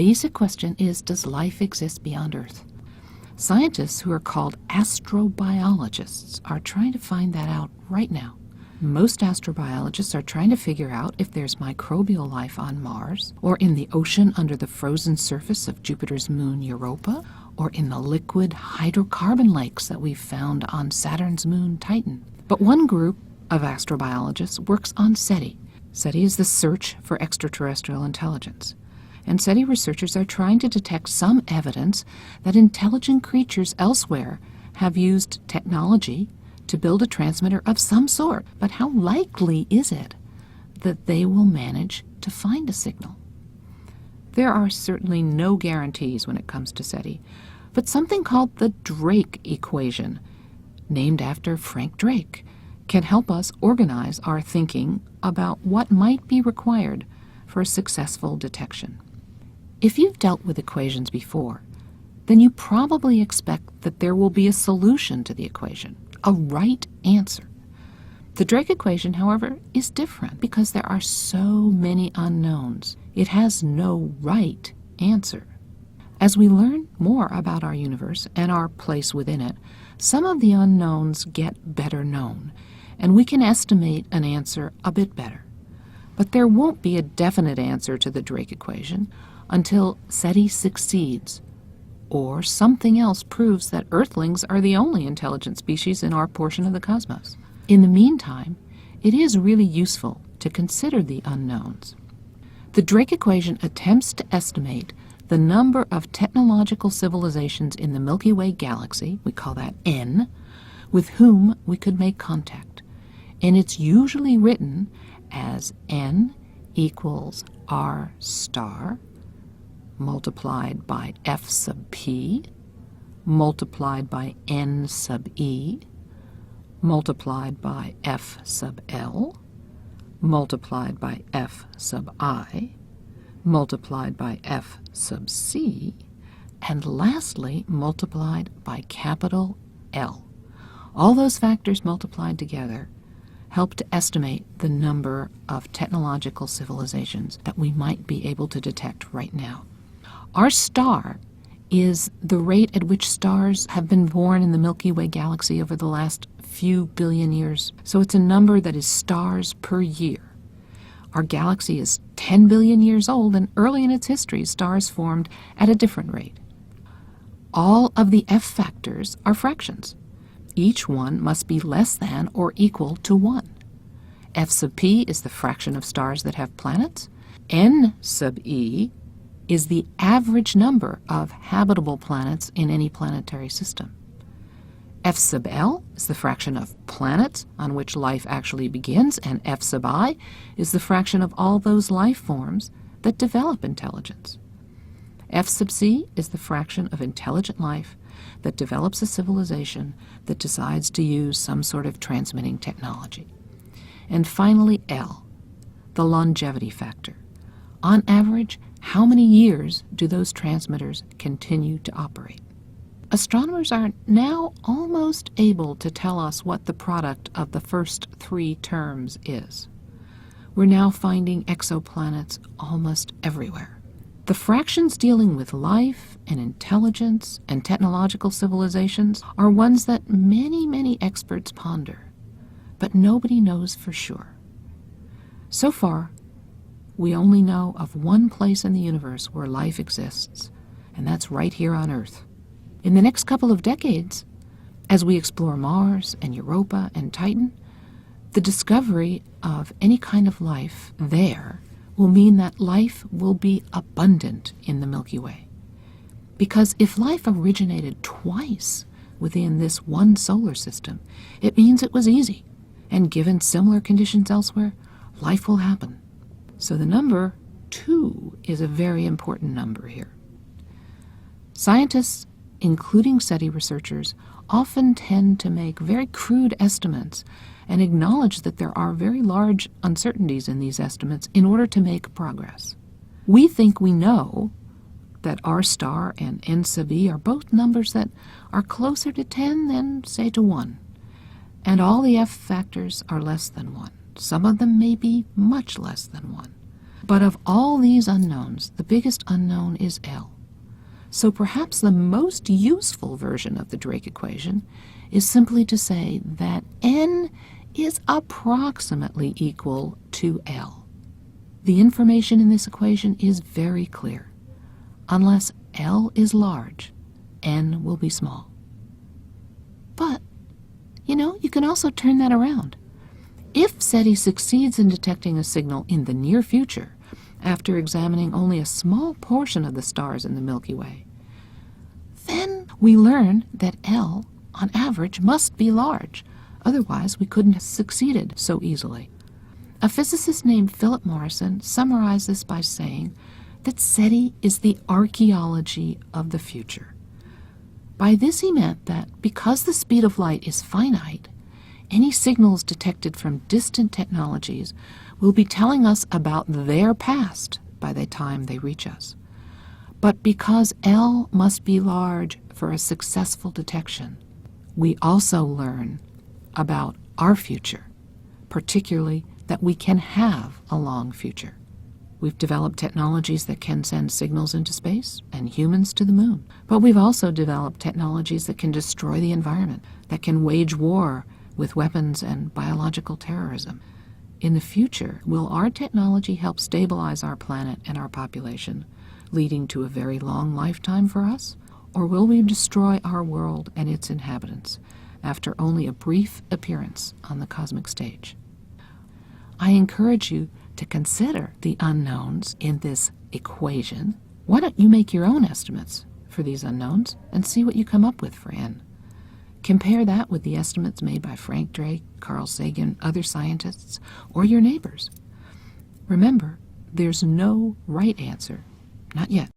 basic question is, does life exist beyond Earth? Scientists who are called astrobiologists are trying to find that out right now. Most astrobiologists are trying to figure out if there's microbial life on Mars, or in the ocean under the frozen surface of Jupiter's moon Europa, or in the liquid hydrocarbon lakes that we've found on Saturn's moon Titan. But one group of astrobiologists works on SETI. SETI is the search for extraterrestrial intelligence. And SETI researchers are trying to detect some evidence that intelligent creatures elsewhere have used technology to build a transmitter of some sort. But how likely is it that they will manage to find a signal? There are certainly no guarantees when it comes to SETI, but something called the Drake equation, named after Frank Drake, can help us organize our thinking about what might be required for a successful detection. If you've dealt with equations before, then you probably expect that there will be a solution to the equation, a right answer. The Drake equation, however, is different because there are so many unknowns. It has no right answer. As we learn more about our universe and our place within it, some of the unknowns get better known, and we can estimate an answer a bit better. But there won't be a definite answer to the Drake equation until SETI succeeds, or something else proves that Earthlings are the only intelligent species in our portion of the cosmos. In the meantime, it is really useful to consider the unknowns. The Drake equation attempts to estimate the number of technological civilizations in the Milky Way galaxy, we call that N, with whom we could make contact. And it's usually written as N equals R star multiplied by F sub P multiplied by N sub E multiplied by F sub L multiplied by F sub I multiplied by F sub C, and lastly multiplied by capital L. All those factors multiplied together help to estimate the number of technological civilizations that we might be able to detect right now. Our star is the rate at which stars have been born in the Milky Way galaxy over the last few billion years. So it's a number that is stars per year. Our galaxy is 10 billion years old, and early in its history, stars formed at a different rate. All of the F factors are fractions. Each one must be less than or equal to 1. F sub P is the fraction of stars that have planets. N sub E is the average number of habitable planets in any planetary system. F sub L is the fraction of planets on which life actually begins, and F sub I is the fraction of all those life forms that develop intelligence. F sub C is the fraction of intelligent life that develops a civilization that decides to use some sort of transmitting technology. And finally, L, the longevity factor. On average, how many years do those transmitters continue to operate? Astronomers are now almost able to tell us what the product of the first 3 terms is. We're now finding exoplanets almost everywhere. The fractions dealing with life and intelligence and technological civilizations are ones that many experts ponder, but nobody knows for sure. So far, we only know of one place in the universe where life exists, and that's right here on Earth. In the next couple of decades, as we explore Mars and Europa and Titan, the discovery of any kind of life there will mean that life will be abundant in the Milky Way. Because if life originated twice within this one solar system, it means it was easy, and given similar conditions elsewhere, life will happen. So the number 2 is a very important number here. Scientists, including SETI researchers, often tend to make very crude estimates and acknowledge that there are very large uncertainties in these estimates in order to make progress. We think we know that R star and N sub E are both numbers that are closer to 10 than, say, to 1. And all the F factors are less than 1. Some of them may be much less than 1. But of all these unknowns, the biggest unknown is L. So perhaps the most useful version of the Drake equation is simply to say that n is approximately equal to L. The information in this equation is very clear. Unless L is large, n will be small. But, you can also turn that around. If SETI succeeds in detecting a signal in the near future, after examining only a small portion of the stars in the Milky Way, then we learn that L, on average, must be large. Otherwise, we couldn't have succeeded so easily. A physicist named Philip Morrison summarized this by saying that SETI is the archaeology of the future. By this he meant that because the speed of light is finite, any signals detected from distant technologies will be telling us about their past by the time they reach us. But because L must be large for a successful detection, we also learn about our future, particularly that we can have a long future. We've developed technologies that can send signals into space and humans to the moon. But we've also developed technologies that can destroy the environment, that can wage war with weapons and biological terrorism. In the future, will our technology help stabilize our planet and our population, leading to a very long lifetime for us? Or will we destroy our world and its inhabitants after only a brief appearance on the cosmic stage? I encourage you to consider the unknowns in this equation. Why don't you make your own estimates for these unknowns and see what you come up with for n? Compare that with the estimates made by Frank Drake, Carl Sagan, other scientists, or your neighbors. Remember, there's no right answer, not yet.